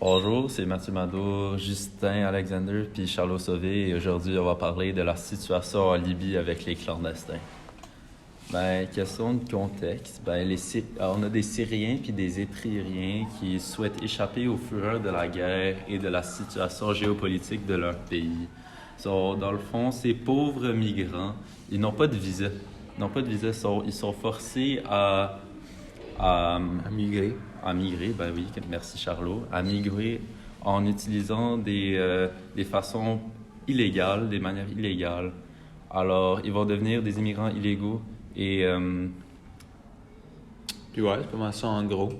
Bonjour, c'est Mathieu Mado, Justin Alexander puis Charlot Sauvé et aujourd'hui on va parler de la situation en Libye avec les clandestins. Question de contexte, on a des Syriens puis des Éthiopiens qui souhaitent échapper aux fureurs de la guerre et de la situation géopolitique de leur pays. Dans le fond, ces pauvres migrants, ils n'ont pas de visa. Ils n'ont pas de visa, ils sont forcés à migrer, ben oui, merci Charlot, à migrer en utilisant des façons illégales, des manières illégales. Alors, ils vont devenir des immigrants illégaux et Puis ouais, c'est pas mal ça en gros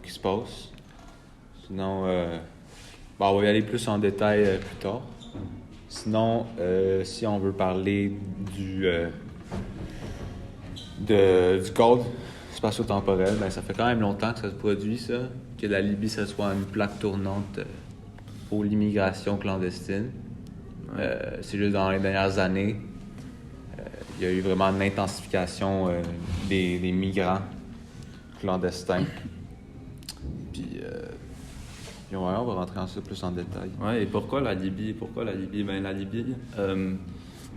qui se passe. Sinon, on va y aller plus en détail plus tard. Sinon, si on veut parler du code spatio-temporel, ça fait quand même longtemps que ça se produit, ça, que la Libye, ça soit une plaque tournante pour l'immigration clandestine. C'est juste dans les dernières années, il y a eu vraiment une intensification des migrants clandestins. Puis, on va rentrer en ça plus en détail. Ouais, et pourquoi la Libye? La Libye,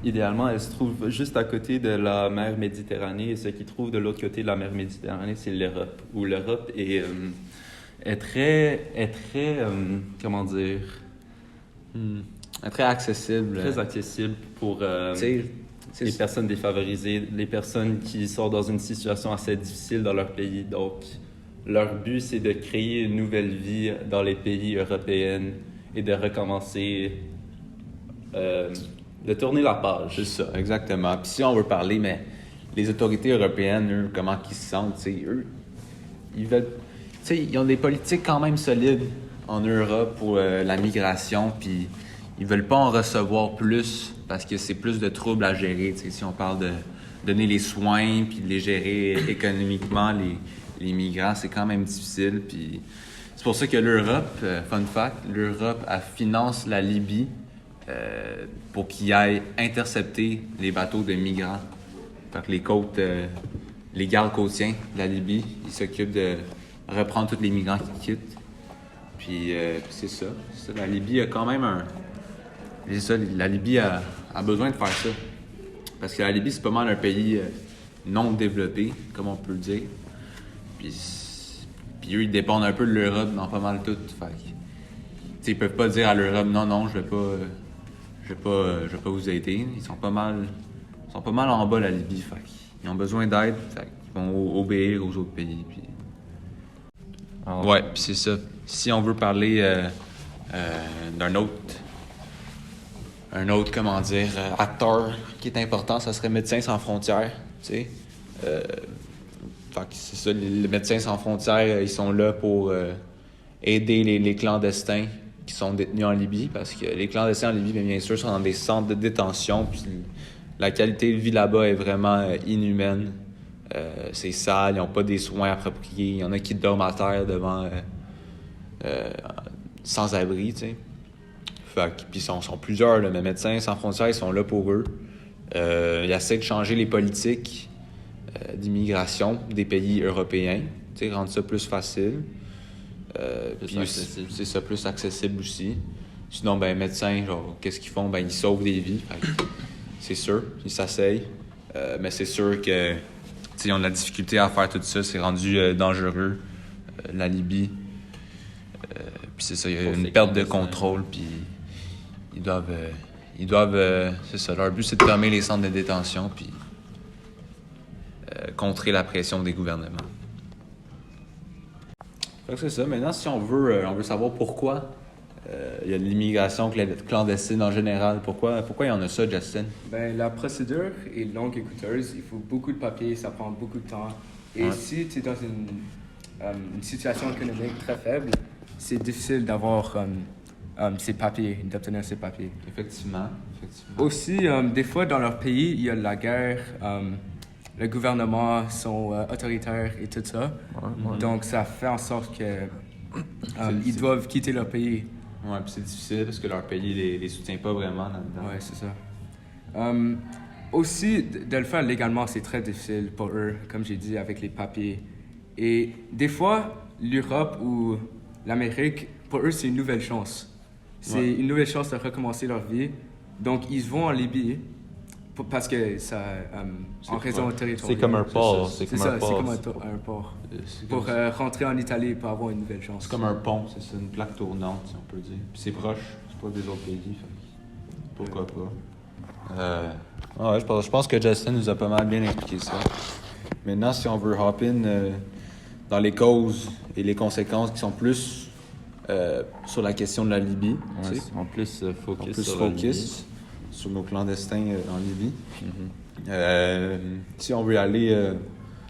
idéalement, elle se trouve juste à côté de la mer Méditerranée et ce qui trouve de l'autre côté de la mer Méditerranée, c'est l'Europe, où l'Europe est très, comment dire... Très accessible. Très accessible pour les personnes défavorisées, les personnes qui sont dans une situation assez difficile dans leur pays. Donc, leur but, c'est de créer une nouvelle vie dans les pays européens et de recommencer, de tourner la page. C'est ça, exactement. Puis si on veut parler, mais les autorités européennes, eux, comment ils se sentent, eux, ils veulent... ils ont des politiques quand même solides en Europe pour la migration, puis ils veulent pas en recevoir plus parce que c'est plus de troubles à gérer. Si on parle de donner les soins puis de les gérer économiquement, les migrants, c'est quand même difficile. Puis c'est pour ça que l'Europe, fun fact, l'Europe elle finance la Libye pour qu'ils aillent intercepter les bateaux de migrants. Fait que les gardes côtiers de la Libye, ils s'occupent de reprendre tous les migrants qui quittent. Puis c'est ça. La Libye a quand même la Libye a besoin de faire ça. Parce que la Libye, c'est pas mal un pays non développé, comme on peut le dire. Puis eux, ils dépendent un peu de l'Europe dans pas mal tout. Fait que, ils peuvent pas dire à l'Europe, non, je vais pas vous aider. Ils sont pas mal en bas, la Libye. Fait ils ont besoin d'aide. Fait ils vont obéir aux autres pays. Puis... Ouais, puis c'est ça. Si on veut parler d'un autre acteur qui est important, ça serait Médecins sans frontières, tu sais. Fait que c'est ça, les Médecins sans frontières, ils sont là pour aider les clandestins qui sont détenus en Libye, parce que les clandestins en Libye, bien sûr, sont dans des centres de détention, puis la qualité de vie là-bas est vraiment inhumaine. C'est sale, ils n'ont pas des soins appropriés, il y en a qui dorment à terre devant sans abri, tu sais. Puis ils sont plusieurs, là, mais Médecins sans frontières, ils sont là pour eux. Ils essaient de changer les politiques d'immigration des pays européens, rendre ça plus facile. C'est ça, plus accessible aussi. Sinon, médecins, qu'est-ce qu'ils font? Ils sauvent des vies. C'est sûr, ils s'asseyent. Mais c'est sûr que ils ont de la difficulté à faire tout ça. C'est rendu dangereux, la Libye. Puis c'est ça, il y a une perte de contrôle. Puis ils doivent c'est ça, leur but c'est de fermer les centres de détention puis contrer la pression des gouvernements. Fait que c'est ça. Maintenant, si on veut savoir pourquoi il y a de l'immigration clandestine en général, pourquoi il y en a ça, Justin? La procédure est longue et coûteuse. Il faut beaucoup de papiers, ça prend beaucoup de temps. Et si tu es dans une situation économique très faible, c'est difficile d'avoir d'obtenir ces papiers. Effectivement. Aussi, des fois, dans leur pays, il y a la guerre, le gouvernement sont autoritaires et tout ça. Donc, ça fait en sorte qu'ils doivent quitter leur pays. Ouais, puis c'est difficile parce que leur pays les soutient pas vraiment là-dedans. Ouais, c'est ça. Aussi, de le faire légalement, c'est très difficile pour eux, comme j'ai dit, avec les papiers. Et des fois, l'Europe ou l'Amérique, pour eux, c'est une nouvelle chance. C'est une nouvelle chance de recommencer leur vie. Donc, ils vont en Libye parce que ça, en raison territoriale. C'est comme un port. C'est comme un port. Pour rentrer en Italie pour avoir une nouvelle chance. C'est comme un pont, c'est ça, une plaque tournante, si on peut dire. Puis c'est proche, c'est pas des autres pays, fait que pourquoi pas. Ouais, je pense que Justin nous a pas mal bien expliqué ça. Maintenant, si on veut hop in dans les causes et les conséquences qui sont plus sur la question de la Libye, Ouais, en plus focus sur la Libye. Sur nos clandestins en Libye. Si on veut aller...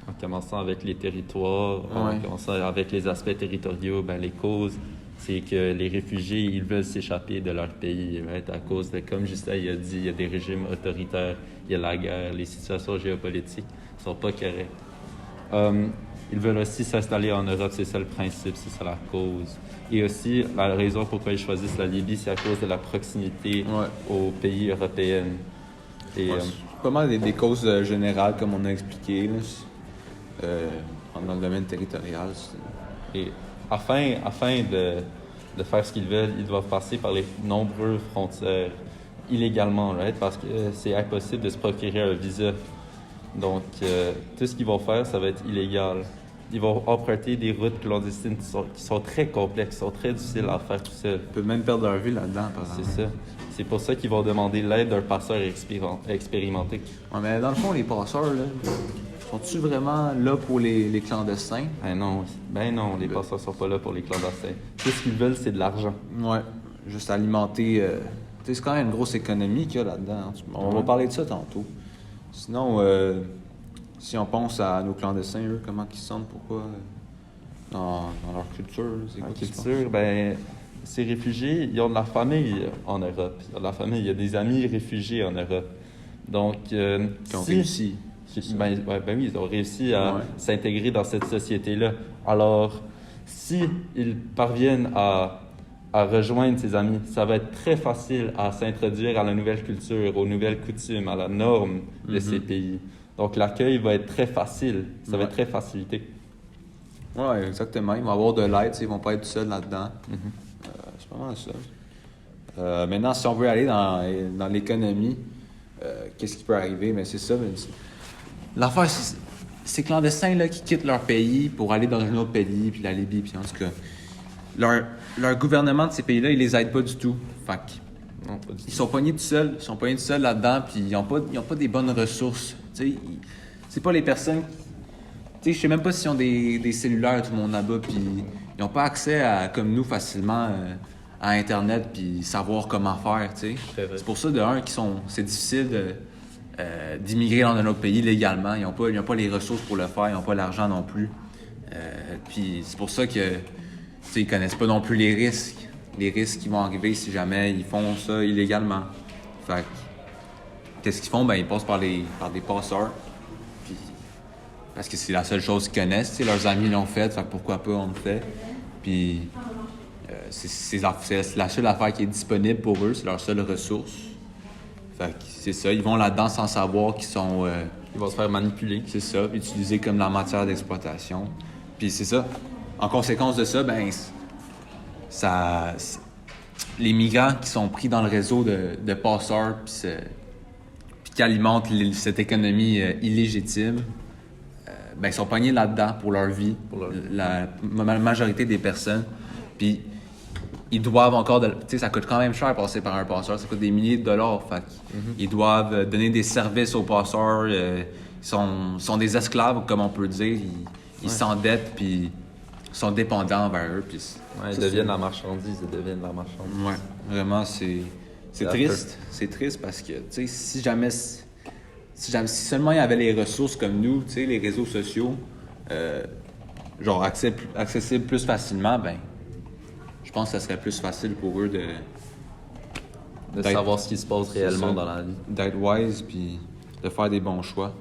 En commençant avec les territoires, en commençant avec les aspects territoriaux, ben, les causes, c'est que les réfugiés, ils veulent s'échapper de leur pays, right? À cause de, comme Justin il a dit, il y a des régimes autoritaires, il y a la guerre, les situations géopolitiques ne sont pas correctes. Ils veulent aussi s'installer en Europe, c'est ça le principe, c'est ça la cause. Et aussi, la raison pourquoi ils choisissent la Libye, c'est à cause de la proximité aux pays européens. Et, c'est pas mal des causes générales, comme on a expliqué, là, dans le domaine territorial. Et afin de faire ce qu'ils veulent, ils doivent passer par les nombreuses frontières illégalement, right? Parce que c'est impossible de se procurer un visa. Donc, tout ce qu'ils vont faire, ça va être illégal. Ils vont emprunter des routes clandestines qui sont très complexes, qui sont très difficiles à faire tout seul. Ils peuvent même perdre leur vie là-dedans, par exemple. C'est ça. C'est pour ça qu'ils vont demander l'aide d'un passeur expérimenté. Ouais, mais dans le fond, les passeurs, là, sont-ils vraiment là pour les clandestins? Non, les passeurs sont pas là pour les clandestins. Tout ce qu'ils veulent, c'est de l'argent. Ouais, juste alimenter... c'est quand même une grosse économie qu'il y a là-dedans. On va parler de ça tantôt. Sinon, si on pense à nos clandestins, eux, comment ils se sentent, pourquoi dans leur culture, c'est quoi qu'ils culture, ces réfugiés, ils ont de la famille en Europe. Ils ont de la famille, il y a des amis réfugiés en Europe. Donc, qui ont réussi. Oui, ils ont réussi à s'intégrer dans cette société-là. Alors, si ils parviennent à rejoindre ses amis, ça va être très facile à s'introduire à la nouvelle culture, aux nouvelles coutumes, à la norme de ces pays. Donc, l'accueil va être très facile. Ça va être très facilité. Oui, exactement. Ils vont avoir de l'aide, ils ne vont pas être seuls là-dedans. C'est pas mal ça. Maintenant, si on veut aller dans l'économie, qu'est-ce qui peut arriver? Mais c'est ça. L'affaire, c'est ces clandestins-là qui quittent leur pays pour aller dans un autre pays, puis la Libye, puis en tout cas, leur gouvernement de ces pays-là, ils les aident pas du tout. Fait non, pas du tout. Ils sont pognés tout seuls. Ils sont pognés tout seuls là-dedans, puis ils ont pas des bonnes ressources. C'est pas les personnes... Je sais même pas s'ils ont des cellulaires, tout le monde là-bas, puis ils n'ont pas accès comme nous, facilement à Internet, puis savoir comment faire, tu sais. C'est pour ça, c'est difficile d'immigrer dans un autre pays légalement. Ils n'ont pas les ressources pour le faire, ils n'ont pas l'argent non plus. Puis c'est pour ça que ils connaissent pas non plus les risques qui vont arriver si jamais ils font ça illégalement. Fait qu'est-ce qu'ils font? Ils passent par des passeurs. Puis, parce que c'est la seule chose qu'ils connaissent. Leurs amis l'ont fait, fait que pourquoi pas on le fait. Puis c'est la seule affaire qui est disponible pour eux, c'est leur seule ressource. Fait que c'est ça, ils vont là-dedans sans savoir qu'ils sont... ils vont se faire manipuler. C'est ça, utilisés comme la matière d'exploitation. Puis c'est ça. En conséquence de ça, les migrants qui sont pris dans le réseau de passeurs puis qui alimentent cette économie illégitime, ils sont pognés là-dedans pour leur vie, la majorité des personnes. Puis ils doivent encore... ça coûte quand même cher passer par un passeur, ça coûte des milliers de dollars. Fait ils doivent donner des services aux passeurs. Ils sont des esclaves, comme on peut dire. Ils s'endettent, puis sont dépendants envers eux. Puis ils deviennent la marchandise. Ouais, vraiment, c'est triste. C'est triste parce que, si seulement il y avait les ressources comme nous, les réseaux sociaux, accessibles plus facilement, je pense que ça serait plus facile pour eux de savoir ce qui se passe réellement dans la vie. D'être wise, puis de faire des bons choix.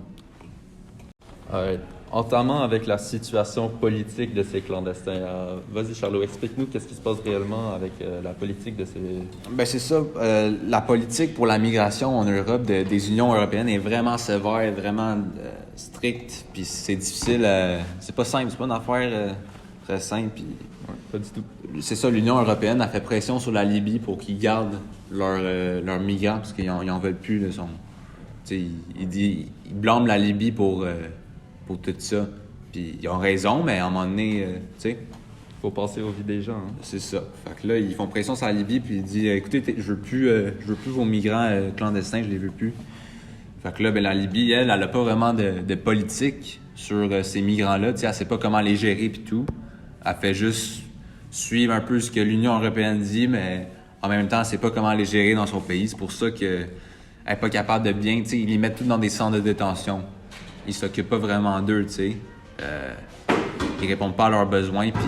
Entamant avec la situation politique de ces clandestins. Vas-y, Charlot, explique-nous qu'est-ce qui se passe réellement avec la politique de ces... c'est ça. La politique pour la migration en Europe des unions européennes est vraiment sévère, vraiment stricte. Puis c'est difficile. C'est pas simple. C'est pas une affaire très simple. Puis... Pas du tout. C'est ça, l'Union européenne a fait pression sur la Libye pour qu'ils gardent leurs migrants parce qu'ils en veulent plus. Là, ils blâment la Libye pour tout ça. Puis ils ont raison, mais à un moment donné, tu sais... Faut penser aux vies des gens. Hein. C'est ça. Fait que là, ils font pression sur la Libye, puis ils disent écoutez, je veux plus vos migrants clandestins, je les veux plus. Fait que là, ben, la Libye, elle a pas vraiment de politique sur ces migrants-là. Tu sais, elle sait pas comment les gérer puis tout. Elle fait juste suivre un peu ce que l'Union européenne dit, mais en même temps, elle sait pas comment les gérer dans son pays. C'est pour ça qu'elle est pas capable de bien... Tu sais, ils les mettent tous dans des centres de détention. Ils s'occupent pas vraiment d'eux, tu sais. Ils répondent pas à leurs besoins, puis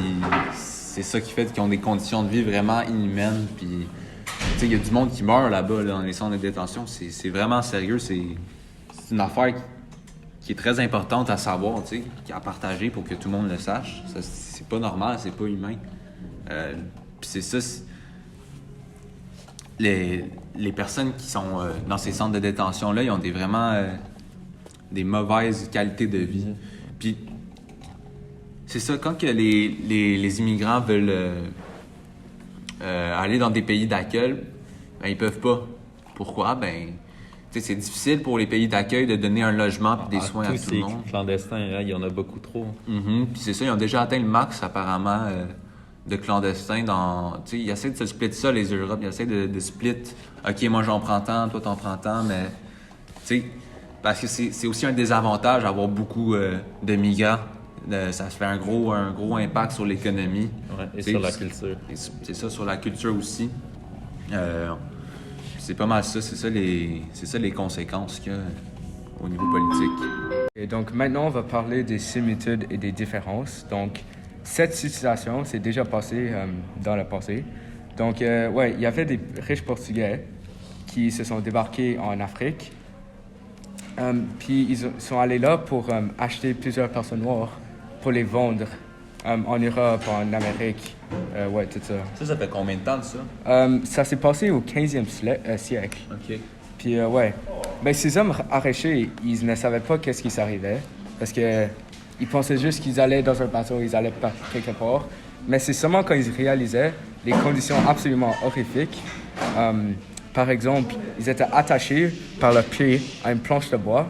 c'est ça qui fait qu'ils ont des conditions de vie vraiment inhumaines. Puis, tu sais, il y a du monde qui meurt là-bas, là, dans les centres de détention. C'est vraiment sérieux. C'est une affaire qui est très importante à savoir, tu sais, à partager pour que tout le monde le sache. Ça, c'est pas normal, c'est pas humain. Puis c'est ça. Les personnes qui sont dans ces centres de détention-là, ils ont vraiment des mauvaises qualités de vie. Puis c'est ça, quand que les immigrants veulent aller dans des pays d'accueil, ben, ils peuvent pas. Pourquoi? Ben, tu sais, c'est difficile pour les pays d'accueil de donner un logement et des soins à tout le monde. Clandestins, hein, il y en a beaucoup trop. Puis c'est ça, ils ont déjà atteint le max, apparemment, de clandestins. Tu sais, ils essaient de se split ça, les Europes. Ils essaient de split. OK, moi, j'en prends tant, toi, t'en prends tant, mais... Tu sais, parce que c'est aussi un désavantage d'avoir beaucoup de migrants. Ça se fait un gros impact sur l'économie. Ouais, et sur la culture. C'est ça, sur la culture aussi. C'est pas mal ça. C'est ça les conséquences qu'il y a au niveau politique. Et donc maintenant, on va parler des similitudes et des différences. Donc, cette situation s'est déjà passée dans le passé. Donc, ouais, il y avait des riches Portugais qui se sont débarqués en Afrique. Puis ils sont allés là pour acheter plusieurs personnes noires pour les vendre en Europe, en Amérique, ouais, tout ça. Ça fait combien de temps de ça? Ça s'est passé au 15e siècle. OK. Puis, ouais. Ben, ces hommes arrachés, ils ne savaient pas qu'est-ce qui s'arrivait parce qu'ils pensaient juste qu'ils allaient dans un bateau, ils allaient quelque part. Mais c'est seulement quand ils réalisaient les conditions absolument horrifiques. Par exemple, ils étaient attachés par leurs pieds à une planche de bois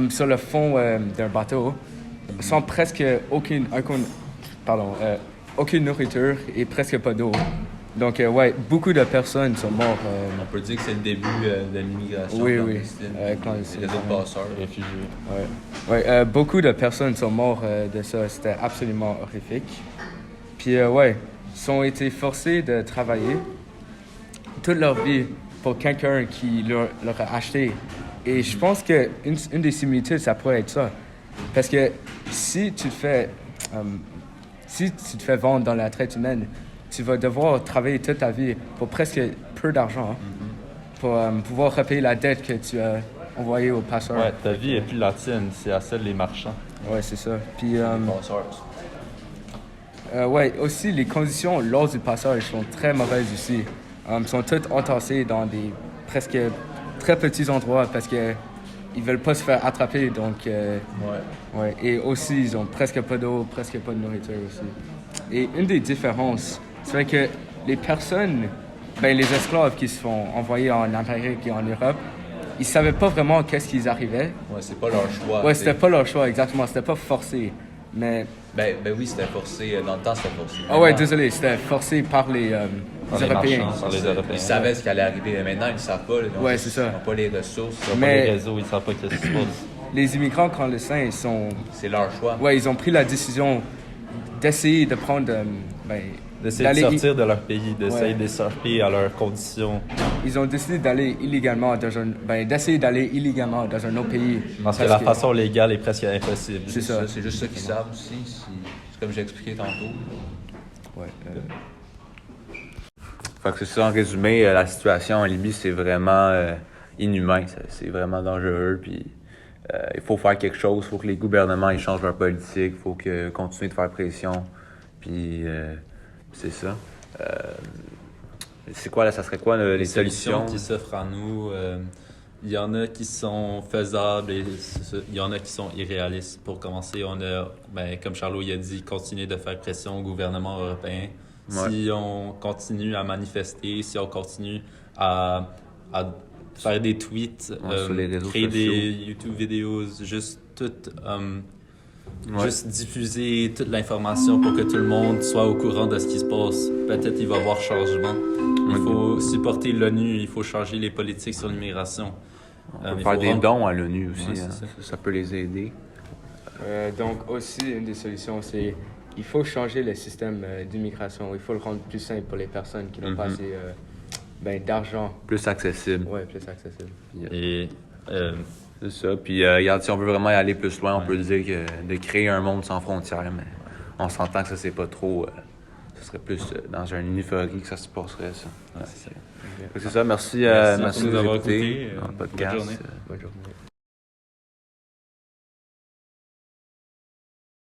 sur le fond d'un bateau, sans presque aucune nourriture et presque pas d'eau. Donc, ouais, beaucoup de personnes sont mortes. On peut dire que c'est le début de l'immigration. Oui, clandestine. Les autres passeurs, réfugiés. Ouais, beaucoup de personnes sont mortes de ça. C'était absolument horrifique. Puis, ouais, ils ont été forcés de travailler toute leur vie pour quelqu'un qui leur a acheté. Et je pense qu'une des similitudes, ça pourrait être ça. Parce que si tu te fais vendre dans la traite humaine, tu vas devoir travailler toute ta vie pour presque peu d'argent pour pouvoir repayer la dette que tu as envoyée au passeur. Ouais, ta vie est plus la tienne, c'est à celle des marchands. Ouais, c'est ça. Puis, ouais, aussi, les conditions lors du passage sont très mauvaises aussi. Ils sont toutes entassés dans des presque très petits endroits parce que ils veulent pas se faire attraper, donc ouais. Et aussi ils ont presque pas d'eau, presque pas de nourriture aussi. Et une des différences, c'est que les personnes, les esclaves qui se font envoyer en Amérique et en Europe, ils savaient pas vraiment qu'est-ce qu'ils arrivaient. Ouais, c'est pas leur choix. Ouais, c'était pas leur choix, exactement. C'était pas forcé, mais... Ben oui, c'était forcé. Dans le temps, c'était forcé. Ah ouais, désolé, c'était forcé par les Européens. Par les Européens. Ils savaient ce qui allait arriver. Maintenant, ils ne savent pas. Donc, ouais, c'est ça. Ils n'ont pas les ressources. Ils n'ont pas les réseaux, ils ne savent pas ce qui se passe. Les immigrants clandestins, ils sont... C'est leur choix. Ouais, ils ont pris la décision d'essayer de prendre... d'essayer de sortir de leur pays, d'essayer de s'échapper à leurs conditions. Ils ont décidé d'aller illégalement d'essayer d'aller illégalement dans un autre pays. Parce que la façon légale est presque impossible. C'est ça. C'est juste ça qu'ils savent aussi. C'est comme j'ai expliqué tantôt. Ouais. Fait que c'est ça, en résumé, la situation en Libye, c'est vraiment inhumain. C'est vraiment dangereux. Puis il faut faire quelque chose. Il faut que les gouvernements ils changent leur politique. Il faut continuer de faire pression. Puis c'est ça. C'est quoi, là, ça serait quoi les solutions qui s'offrent à nous? il y en a qui sont faisables et il y en a qui sont irréalistes. Pour commencer, on a, comme Charlot il a dit, continuer de faire pression au gouvernement européen. Ouais. Si on continue à manifester, si on continue à faire des tweets, sur les réseaux créer sociaux. des YouTube vidéos, juste juste diffuser toute l'information pour que tout le monde soit au courant de ce qui se passe. Peut-être il va y avoir changement. Il faut supporter l'ONU, il faut changer les politiques sur l'immigration. On peut faire des dons à l'ONU aussi, Ouais, hein. c'est Ça peut les aider. Donc aussi, une des solutions, c'est il faut changer le système d'immigration. Il faut le rendre plus simple pour les personnes qui n'ont pas assez d'argent. Plus accessible. Ouais, plus accessible. Et C'est ça. Puis, regarde, si on veut vraiment y aller plus loin, on peut dire que de créer un monde sans frontières, mais on s'entend que ça, c'est pas trop. Ce serait plus dans un euphorie que ça se passerait, ça. c'est ça. C'est ça. Merci, Merci merci de nous avoir écoutés écoutés. dans le Bonne podcast. journée. Bonne journée.